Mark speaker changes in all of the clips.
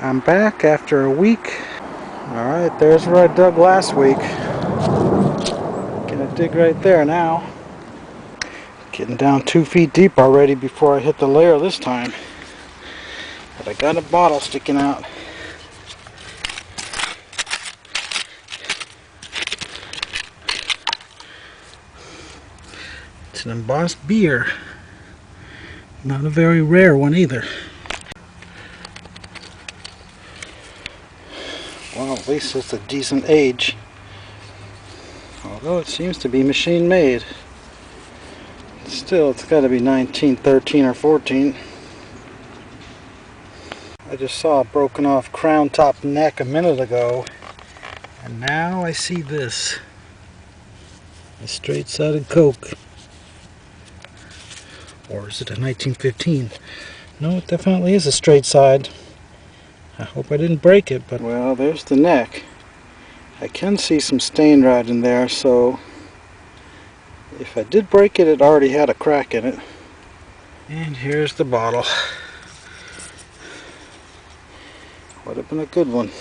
Speaker 1: I'm back after a week. Alright, there's where I dug last week. Gonna dig right there now. Getting down 2 feet deep already before I hit the layer this time. But I got a bottle sticking out. It's an embossed beer. Not a very rare one either. Well, at least it's a decent age. Although it seems to be machine made. Still, it's got to be 1913 or 14. I just saw a broken off crown top neck a minute ago. And now I see this. A straight sided Coke. Or is it a 1915? No, it definitely is a straight side. I hope I didn't break it, but well, there's the neck. I can see some stain right in there, so if I did break it, it already had a crack in it. And here's the bottle. Would have been a good one.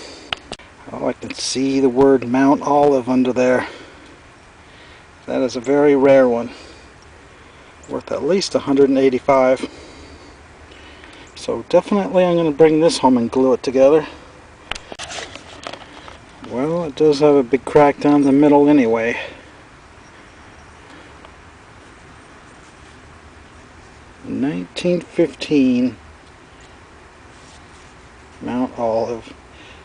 Speaker 1: Oh, I can see the word Mount Olive under there. That is a very rare one. Worth at least $185. So definitely I'm going to bring this home and glue it together. Well, it does have a big crack down the middle anyway. $19.15 Mount Olive.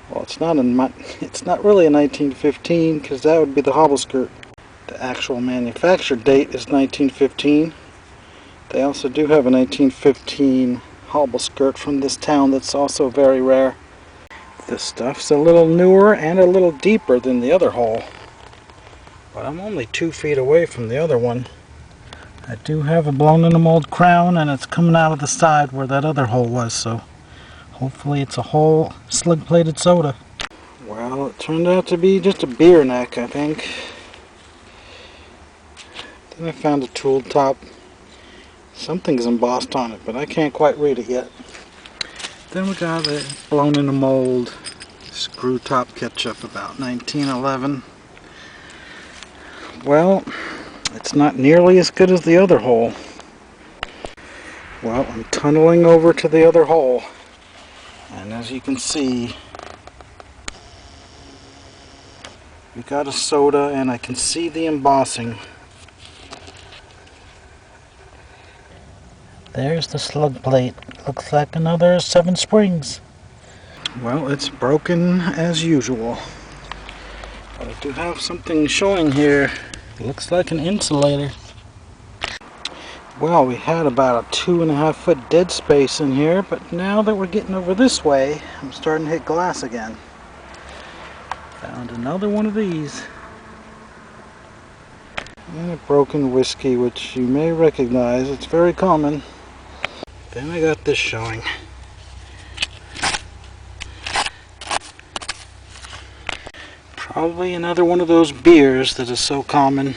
Speaker 1: Well, it's not really a 1915 because that would be the hobble skirt. The actual manufacture date is 1915. They also do have a 1915 hobble skirt from this town that's also very rare. This stuff's a little newer and a little deeper than the other hole. But I'm only 2 feet away from the other one. I do have a blown in the mold crown, and it's coming out of the side where that other hole was, so hopefully it's a whole slug plated soda. Well, it turned out to be just a beer neck, I think. Then I found a tool top. Something's embossed on it, but I can't quite read it yet. Then we got a blown in the mold screw top ketchup, about 1911. Well, it's not nearly as good as the other hole. Well, I'm tunneling over to the other hole, and as you can see, we got a soda, and I can see the embossing. There's the slug plate. Looks like another 7 Springs. Well, it's broken as usual. But I do have something showing here. It looks like an insulator. Well, we had about a 2.5 foot dead space in here, but now that we're getting over this way, I'm starting to hit glass again. Found another one of these. And a broken whiskey, which you may recognize. It's very common. Then I got this showing. Probably another one of those beers that is so common.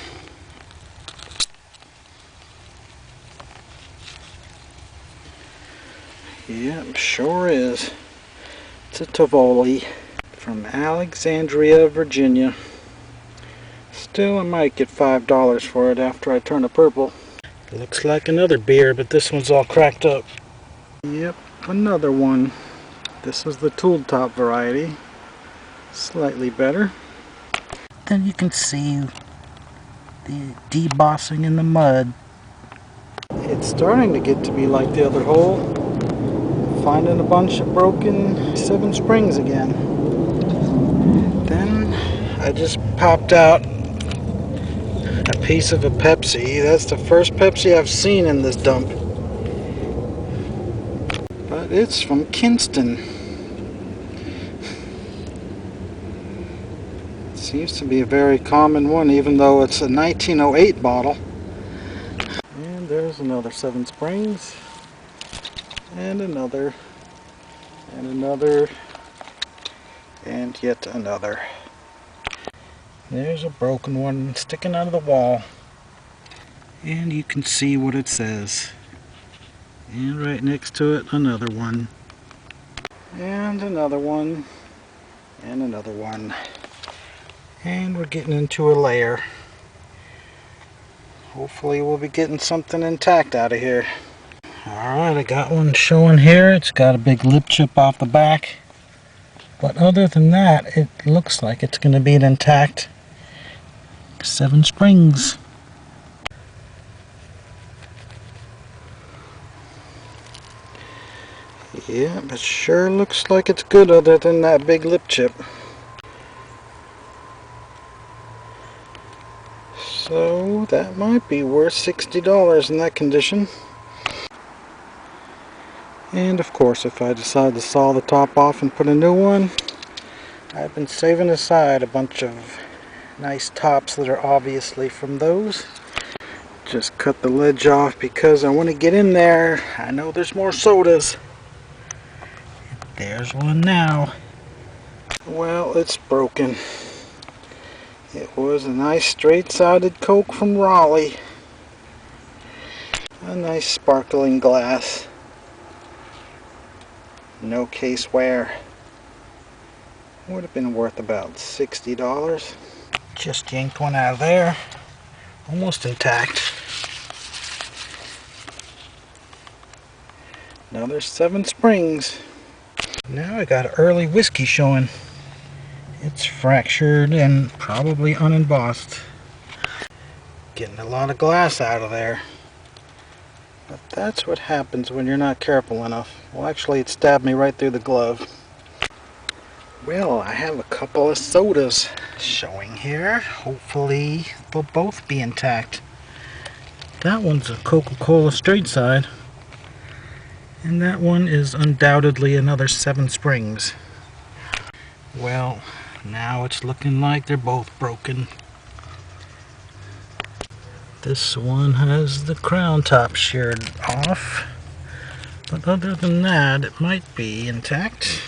Speaker 1: Yep, sure is. It's a Tivoli from Alexandria, Virginia. Still, I might get $5 for it after I turn it purple. Looks like another beer, but this one's all cracked up. Yep, another one. This is the tool top variety. Slightly better. Then you can see the debossing in the mud. It's starting to get to be like the other hole. Finding a bunch of broken 7 Springs again. Then I just popped out a piece of a Pepsi. That's the first Pepsi I've seen in this dump. But it's from Kinston. It seems to be a very common one, even though it's a 1908 bottle. And there's another 7 Springs. And another. And another. And yet another. There's a broken one sticking out of the wall. And you can see what it says. And right next to it, another one. And another one. And another one. And we're getting into a layer. Hopefully we'll be getting something intact out of here. Alright, I got one showing here. It's got a big lip chip off the back. But other than that, it looks like it's going to be an intact 7 springs. Yeah, it sure looks like it's good other than that big lip chip. So that might be worth $60 in that condition. And of course, if I decide to saw the top off and put a new one, I've been saving aside a bunch of nice tops that are obviously from those. Just cut the ledge off because I want to get in there. I know there's more sodas. There's one now. Well, it's broken. It was a nice straight-sided Coke from Raleigh. A nice sparkling glass. No case wear. Would have been worth about $60. Just yanked one out of there. Almost intact. Another 7 springs. Now I got early whiskey showing. It's fractured and probably unembossed. Getting a lot of glass out of there. But that's what happens when you're not careful enough. Well, actually it stabbed me right through the glove. Well, I have a couple of sodas showing here. Hopefully they'll both be intact. That one's a Coca-Cola straight side. And that one is undoubtedly another 7 springs. Well, now it's looking like they're both broken. This one has the crown top sheared off. But other than that, it might be intact.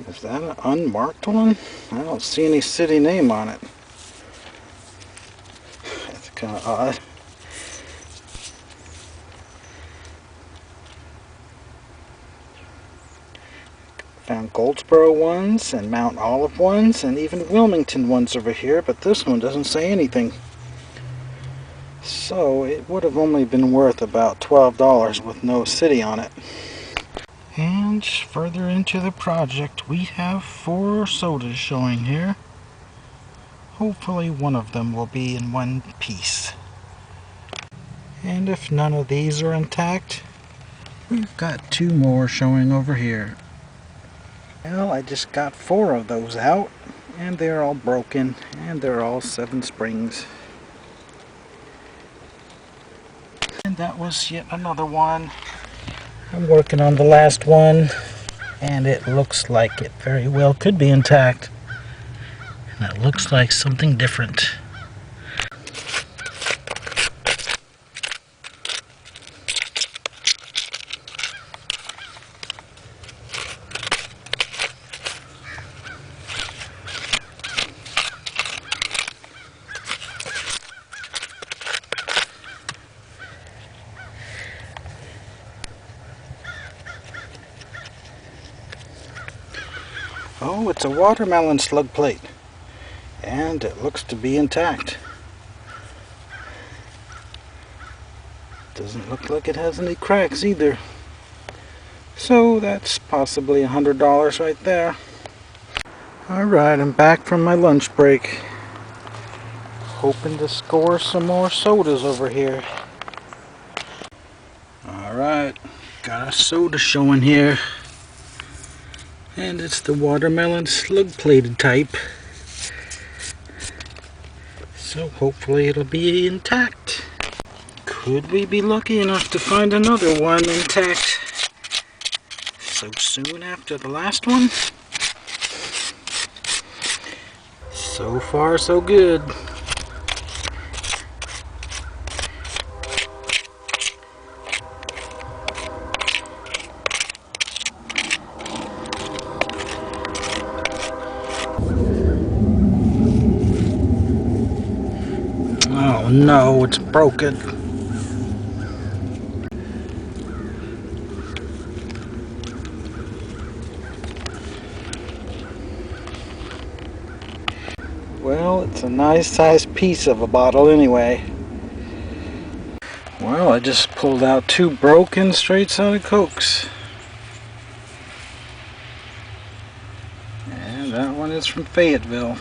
Speaker 1: Is that an unmarked one? I don't see any city name on it. That's kind of odd. Found Goldsboro ones and Mount Olive ones and even Wilmington ones over here, but this one doesn't say anything. So it would have only been worth about $12 with no city on it. And further into the project, we have 4 sodas showing here. Hopefully one of them will be in one piece. And if none of these are intact, we've got 2 more showing over here. Well, I just got 4 of those out, and they're all broken, and they're all 7 springs. And that was yet another one. I'm working on the last one, and it looks like it very well could be intact. And it looks like something different. Oh, it's a watermelon slug plate, and it looks to be intact. Doesn't look like it has any cracks either. So that's possibly $100 right there. Alright, I'm back from my lunch break. Hoping to score some more sodas over here. Alright, got a soda showing here. And it's the watermelon slug plated type. So hopefully it'll be intact. Could we be lucky enough to find another one intact so soon after the last one? So far so good. Oh no, it's broken. Well, it's a nice sized piece of a bottle anyway. Well, I just pulled out two broken straight-sided Cokes. And that one is from Fayetteville.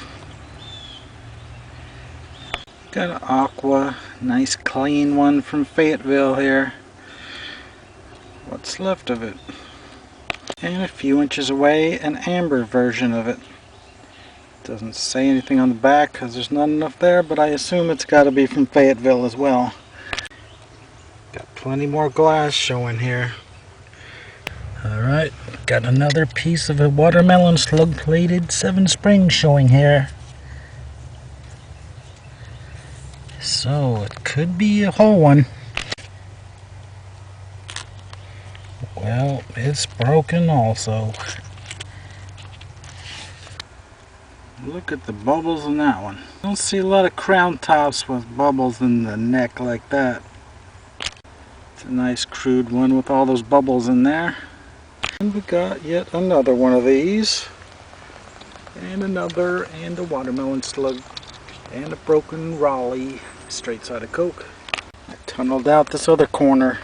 Speaker 1: Got an aqua, nice clean one from Fayetteville here. What's left of it. And a few inches away, an amber version of it. Doesn't say anything on the back because there's not enough there, but I assume it's got to be from Fayetteville as well. Got plenty more glass showing here. Alright, got another piece of a watermelon slug plated 7 Springs showing here. So it could be a whole one. Well, it's broken also. Look at the bubbles in that one. I don't see a lot of crown tops with bubbles in the neck like that. It's a nice crude one with all those bubbles in there. And we got yet another one of these. And another, and a watermelon slug. And a broken Raleigh straight-sided Coke. I tunneled out this other corner.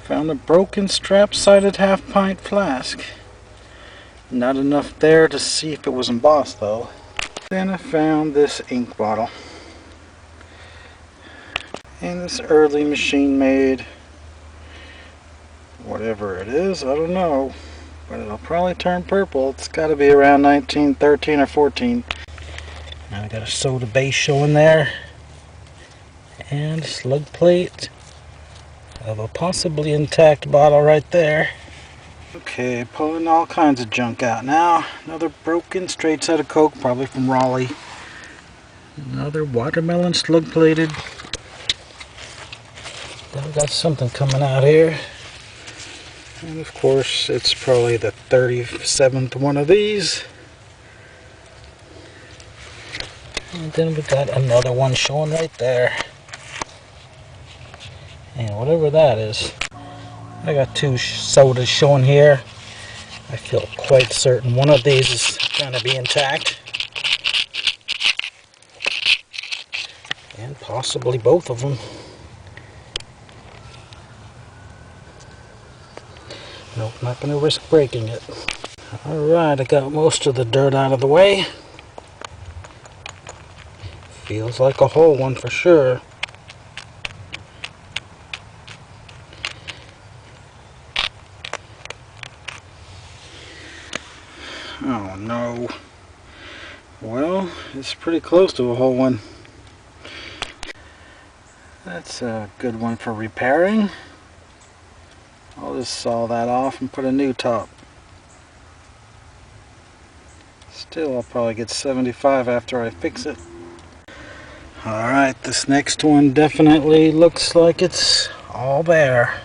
Speaker 1: Found a broken strap-sided half-pint flask. Not enough there to see if it was embossed though. Then I found this ink bottle. And this early machine made, whatever it is, I don't know. But it'll probably turn purple. It's got to be around 1913 or 14. Now I got a soda base showing there. And a slug plate of a possibly intact bottle right there. Okay, pulling all kinds of junk out now. Another broken straight-sided Coke, probably from Raleigh. Another watermelon slug plated. Then we got something coming out here. And of course, it's probably the 37th one of these. And then we got another one showing right there. And whatever that is. I got two sodas showing here. I feel quite certain one of these is going to be intact. And possibly both of them. Nope, not going to risk breaking it. Alright, I got most of the dirt out of the way. Feels like a whole one for sure. Oh no. Well, it's pretty close to a whole one. That's a good one for repairing. I'll just saw that off and put a new top. Still, I'll probably get 75 after I fix it. Alright, this next one definitely looks like it's all there.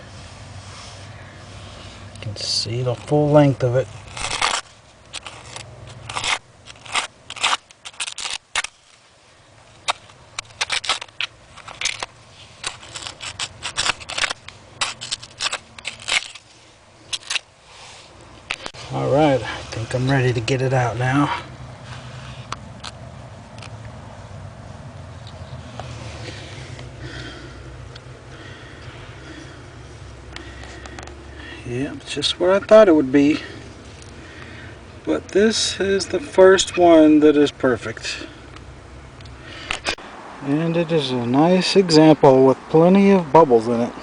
Speaker 1: You can see the full length of it. Alright, I think I'm ready to get it out now. Yeah, it's just what I thought it would be. But this is the first one that is perfect. And it is a nice example with plenty of bubbles in it.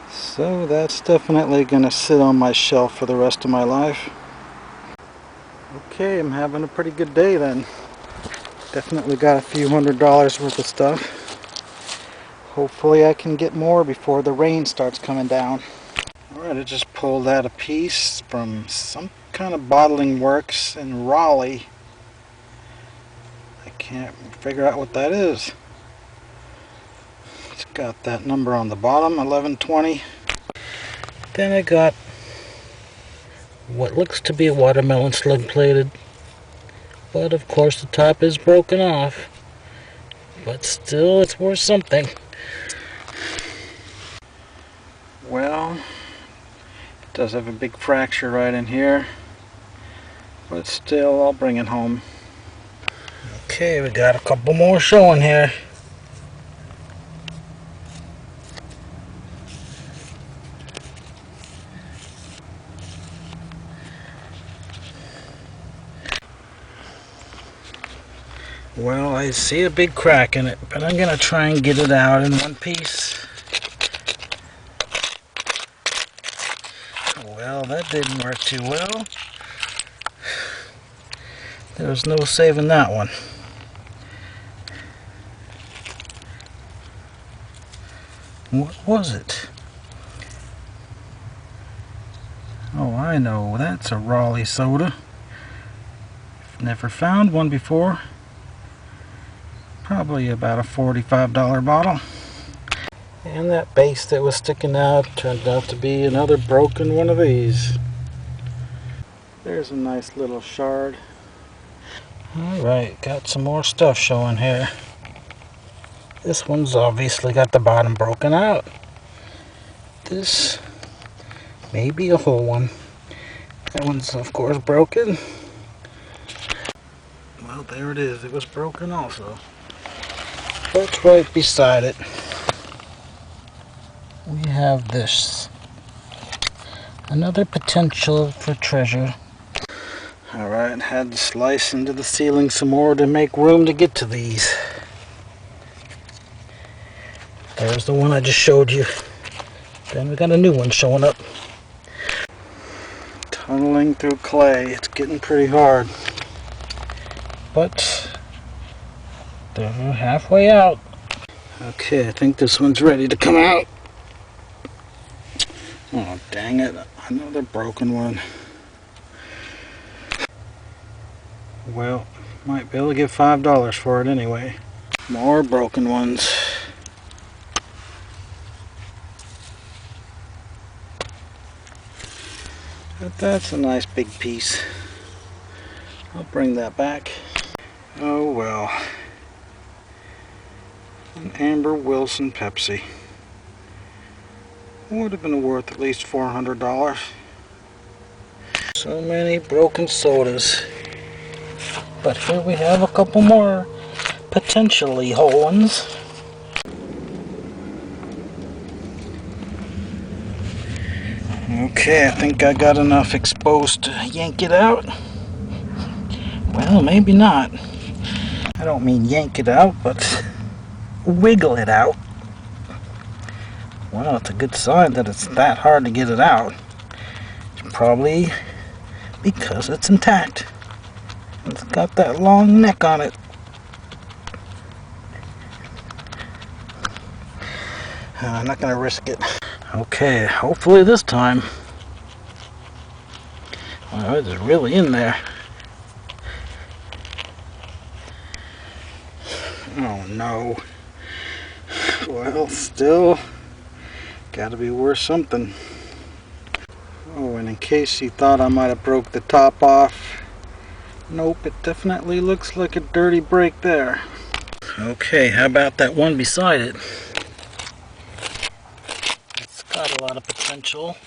Speaker 1: So that's definitely going to sit on my shelf for the rest of my life. Okay, I'm having a pretty good day then. Definitely got a few $100 worth of stuff. Hopefully I can get more before the rain starts coming down. Alright, I just pulled out a piece from some kind of bottling works in Raleigh. I can't figure out what that is. It's got that number on the bottom, 1120. Then I got what looks to be a watermelon slug plated. But of course the top is broken off. But still, it's worth something. Well, it does have a big fracture right in here. But still, I'll bring it home. Okay, we got a couple more showing here. Well, I see a big crack in it, but I'm gonna try and get it out in one piece. Well, that didn't work too well. There was no saving that one. What was it? Oh, I know. That's a Raleigh soda. Never found one before. Probably about a $45 bottle. And that base that was sticking out turned out to be another broken one of these. There's a nice little shard. Alright, got some more stuff showing here. This one's obviously got the bottom broken out. This may be a whole one. That one's of course broken. Well, there it is. It was broken also. But right beside it, we have this. Another potential for treasure. Alright, had to slice into the ceiling some more to make room to get to these. There's the one I just showed you. Then we got a new one showing up. Tunneling through clay. It's getting pretty hard. But they're halfway out. Okay, I think this one's ready to come out. Oh, dang it. Another broken one. Well, might be able to get $5 for it anyway. More broken ones. But that's a nice big piece. I'll bring that back. Oh well. An Amber Wilson Pepsi. Would have been worth at least $400. So many broken sodas. But here we have a couple more potentially whole ones. Okay, I think I got enough exposed to yank it out. Well, maybe not. I don't mean yank it out, but wiggle it out. Well, it's a good sign that it's that hard to get it out. It's probably because it's intact. It's got that long neck on it. I'm not going to risk it. Okay, hopefully this time. Well, it's really in there. Oh no. Well, still gotta be worth something. Oh, and in case you thought I might have broke the top off, nope, it definitely looks like a dirty break there. Okay, how about that one beside it? It's got a lot of potential.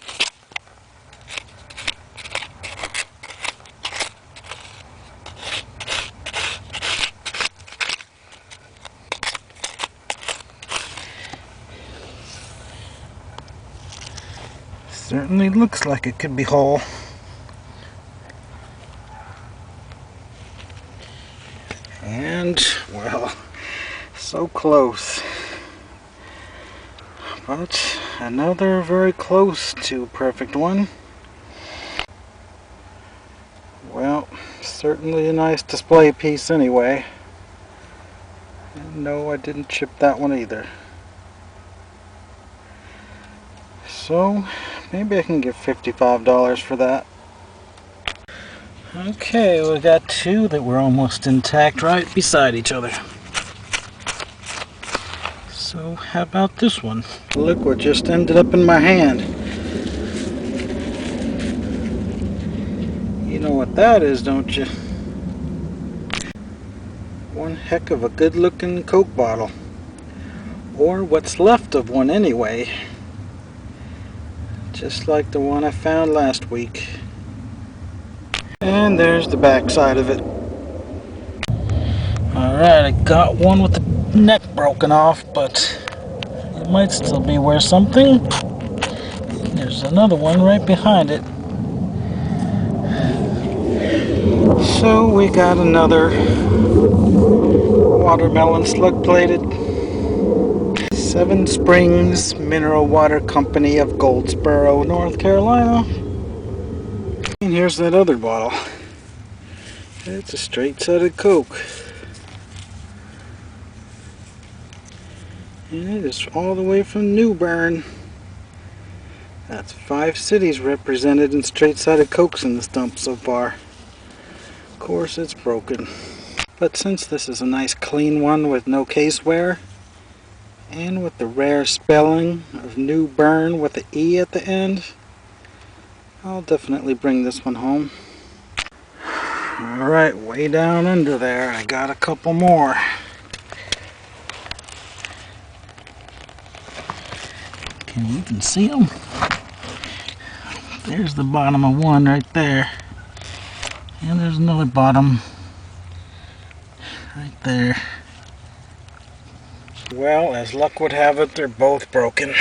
Speaker 1: Certainly looks like it could be whole. And, well, so close. But another very close to perfect one. Well, Certainly a nice display piece anyway. And no, I didn't chip that one either. So maybe I can give $55 for that. Okay, we got two that were almost intact right beside each other. So how about this one? Look what just ended up in my hand. You know what that is, don't you? One heck of a good looking Coke bottle. Or what's left of one anyway. Just like the one I found last week. And there's the back side of it. Alright, I got one with the neck broken off, but it might still be worth something. There's another one right behind it. So we got another watermelon slug plated. Seven Springs Mineral Water Company of Goldsboro, North Carolina. And here's that other bottle. It's a straight-sided Coke. And it is all the way from New Bern. That's 5 cities represented in straight-sided Cokes in this dump so far. Of course it's broken. But since this is a nice clean one with no case wear, and with the rare spelling of New Bern with the E at the end, I'll definitely bring this one home. Alright, way down under there, I got a couple more. Can you even see them? There's the bottom of one right there. And there's another bottom right there. Well, as luck would have it, they're both broken.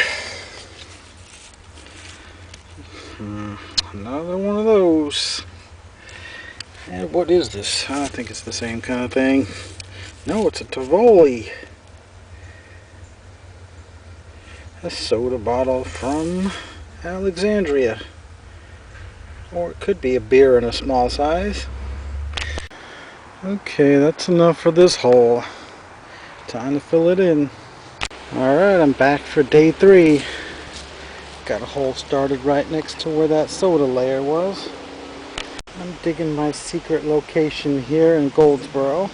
Speaker 1: Another one of those. And what is this? I think it's the same kind of thing. No, it's a Tivoli. A soda bottle from Alexandria. Or it could be a beer in a small size. Okay, that's enough for this hole. Time to fill it in. Alright, I'm back for day 3. Got a hole started right next to where that soda layer was. I'm digging my secret location here in Goldsboro.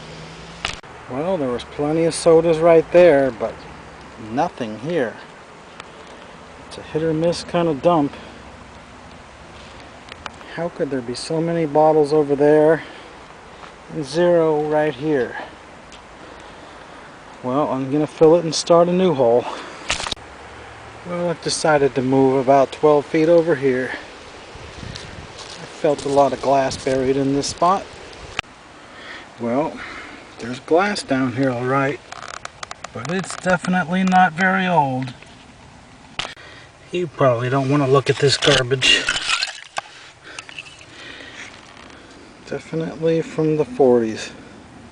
Speaker 1: Well, there was plenty of sodas right there, but nothing here. It's a hit or miss kind of dump. How could there be so many bottles over there and 0 right here? Well, I'm going to fill it and start a new hole. Well, I've decided to move about 12 feet over here. I felt a lot of glass buried in this spot. Well, there's glass down here alright, but it's definitely not very old. You probably don't want to look at this garbage. Definitely from the 40s,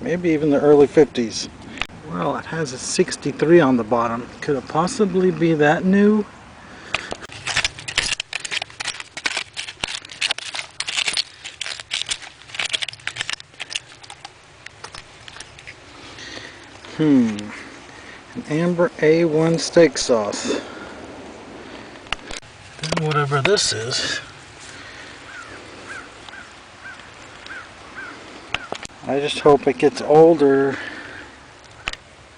Speaker 1: maybe even the early 50s. Well, it has a 63 on the bottom. Could it possibly be that new? An amber A1 steak sauce. Then whatever this is. I just hope it gets older.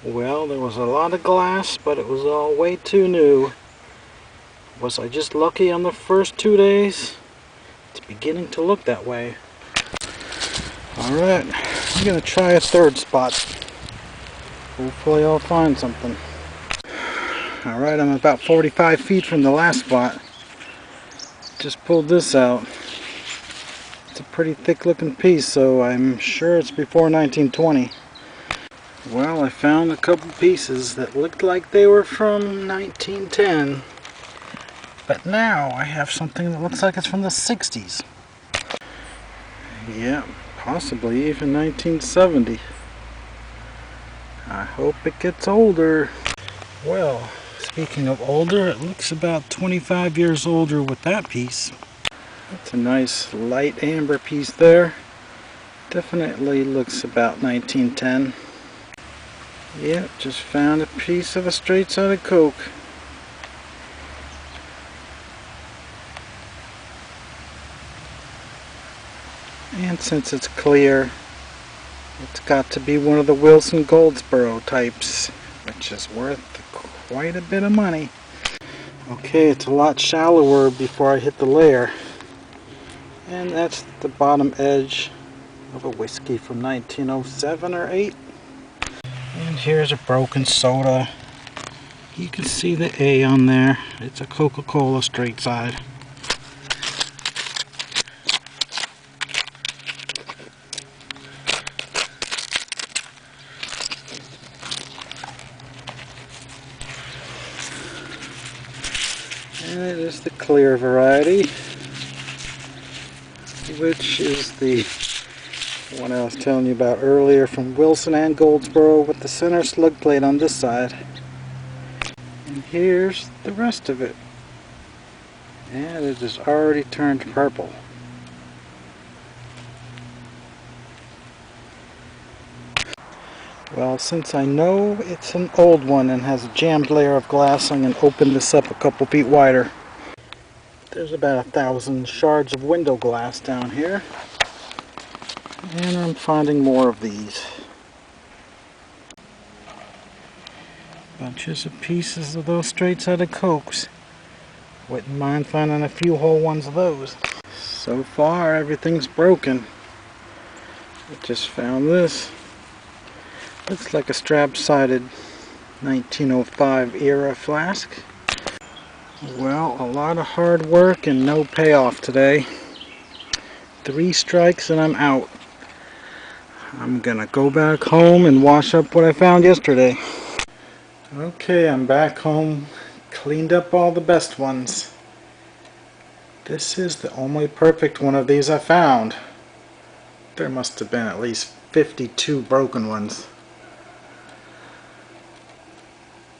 Speaker 1: Well, there was a lot of glass, but it was all way too new. Was I just lucky on the first 2 days? It's beginning to look that way. Alright, I'm going to try a third spot. Hopefully I'll find something. Alright, I'm about 45 feet from the last spot. Just pulled this out. It's a pretty thick looking piece, so I'm sure it's before 1920. Well, I found a couple pieces that looked like they were from 1910. But now I have something that looks like it's from the 60s. Yeah, possibly even 1970. I hope it gets older. Well, speaking of older, it looks about 25 years older with that piece. That's a nice light amber piece there. Definitely looks about 1910. Yep, just found a piece of a straight sided Coke. And since it's clear, it's got to be one of the Wilson Goldsboro types, which is worth quite a bit of money. Okay, it's a lot shallower before I hit the layer. And that's the bottom edge of a whiskey from 1907 or 8. And here's a broken soda. You can see the A on there. It's a Coca-Cola straight side. And it is the clear variety, which is the one I was telling you about earlier from Wilson and Goldsboro, with the center slug plate on this side. And here's the rest of it. And it has already turned purple. Well, since I know it's an old one and has a jammed layer of glass, I'm going to open this up a couple feet wider. There's about 1,000 shards of window glass down here. And I'm finding more of these. Bunches of pieces of those straight-sided Cokes. Wouldn't mind finding a few whole ones of those. So far, everything's broken. I just found this. Looks like a strap-sided 1905 era flask. Well, a lot of hard work and no payoff today. 3 strikes and I'm out. I'm gonna go back home and wash up what I found yesterday. Okay, I'm back home. Cleaned up all the best ones. This is the only perfect one of these I found. There must have been at least 52 broken ones.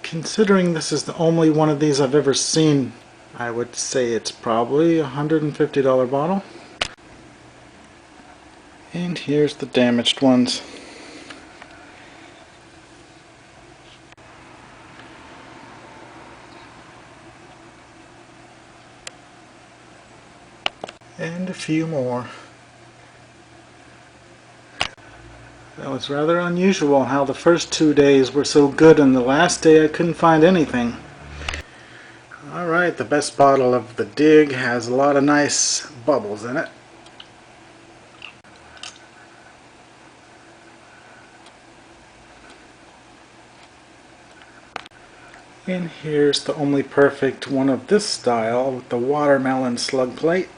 Speaker 1: Considering this is the only one of these I've ever seen, I would say it's probably a $150 bottle. And here's the damaged ones. And a few more. That was rather unusual how the first 2 days were so good and the last day I couldn't find anything. Alright, the best bottle of the Dig has a lot of nice bubbles in it. And here's the only perfect one of this style with the watermelon slug plate.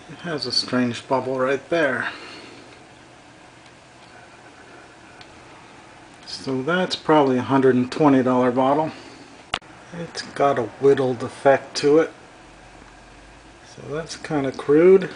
Speaker 1: It has a strange bubble right there. So that's probably a $120 bottle. It's got a whittled effect to it. So that's kind of crude.